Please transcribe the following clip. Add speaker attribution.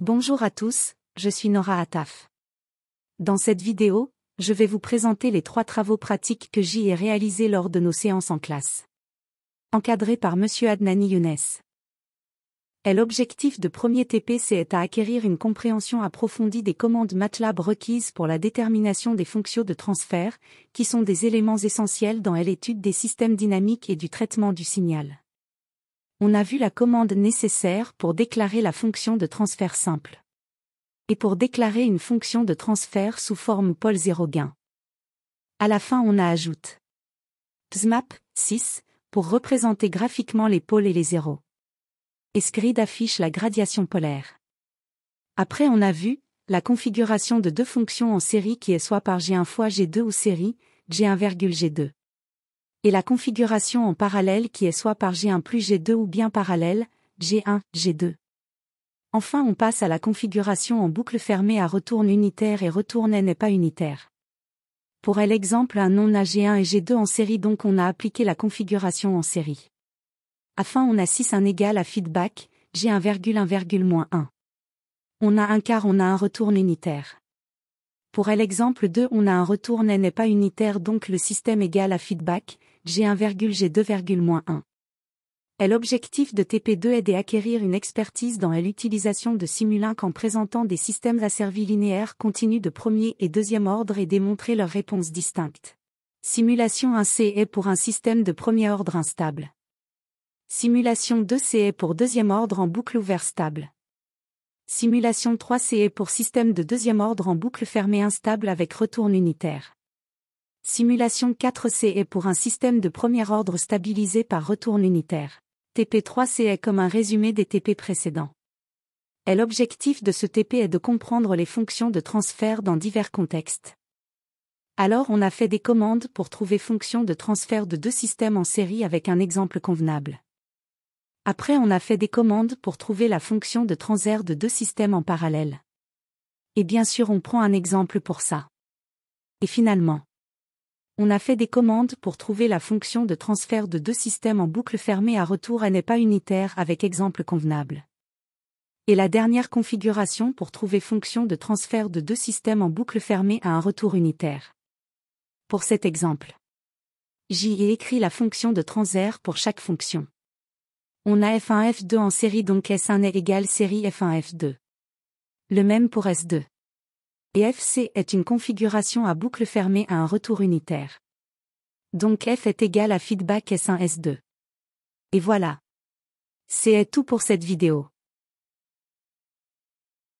Speaker 1: Bonjour à tous, je suis Nora Attaf. Dans cette vidéo, je vais vous présenter les 3 travaux pratiques que j'y ai réalisés lors de nos séances en classe. Encadré par Monsieur Adnani Younes. L'objectif de premier TPC est à acquérir une compréhension approfondie des commandes MATLAB requises pour la détermination des fonctions de transfert, qui sont des éléments essentiels dans l'étude des systèmes dynamiques et du traitement du signal. On a vu la commande nécessaire pour déclarer la fonction de transfert simple. Et pour déclarer une fonction de transfert sous forme pôle 0 gain. À la fin on a ajoute PSMAP 6 pour représenter graphiquement les pôles et les zéros. Et SGRID affiche la gradation polaire. Après on a vu la configuration de deux fonctions en série qui est soit par G1 fois G2 ou série, G1, G2. Et la configuration en parallèle qui est soit par G1 plus G2 ou bien parallèle, G1, G2. Enfin on passe à la configuration en boucle fermée à retourne unitaire et retourne n'est pas unitaire. Pour l'exemple un on a G1 et G2 en série donc on a appliqué la configuration en série. Enfin on a 6 un égal à feedback, G1, 1,1. On a un car on a un retourne unitaire. Pour l'exemple 2 on a un retourne n'est pas unitaire donc le système égal à feedback, G1, G2,1. L'objectif de TP2 est d'acquérir une expertise dans l'utilisation de Simulink en présentant des systèmes asservis linéaires continus de premier et deuxième ordre et démontrer leurs réponses distinctes. Simulation 1C est pour un système de premier ordre instable. Simulation 2C est pour deuxième ordre en boucle ouverte stable. Simulation 3C est pour système de deuxième ordre en boucle fermée instable avec retourne unitaire. Simulation 4C est pour un système de premier ordre stabilisé par retourne unitaire. TP3C est comme un résumé des TP précédents. L'objectif de ce TP est de comprendre les fonctions de transfert dans divers contextes. Alors on a fait des commandes pour trouver fonctions de transfert de deux systèmes en série avec un exemple convenable. Après on a fait des commandes pour trouver la fonction de transfert de deux systèmes en parallèle. Et bien sûr on prend un exemple pour ça. Et finalement, on a fait des commandes pour trouver la fonction de transfert de deux systèmes en boucle fermée à retour n'est pas unitaire avec exemple convenable. Et la dernière configuration pour trouver fonction de transfert de deux systèmes en boucle fermée à un retour unitaire. Pour cet exemple, j'y ai écrit la fonction de transfert pour chaque fonction. On a F1 F2 en série donc S1 est égal série F1 F2. Le même pour S2. Et FC est une configuration à boucle fermée à un retour unitaire. Donc F est égal à feedback S1 S2. Et voilà. C'est tout pour cette vidéo.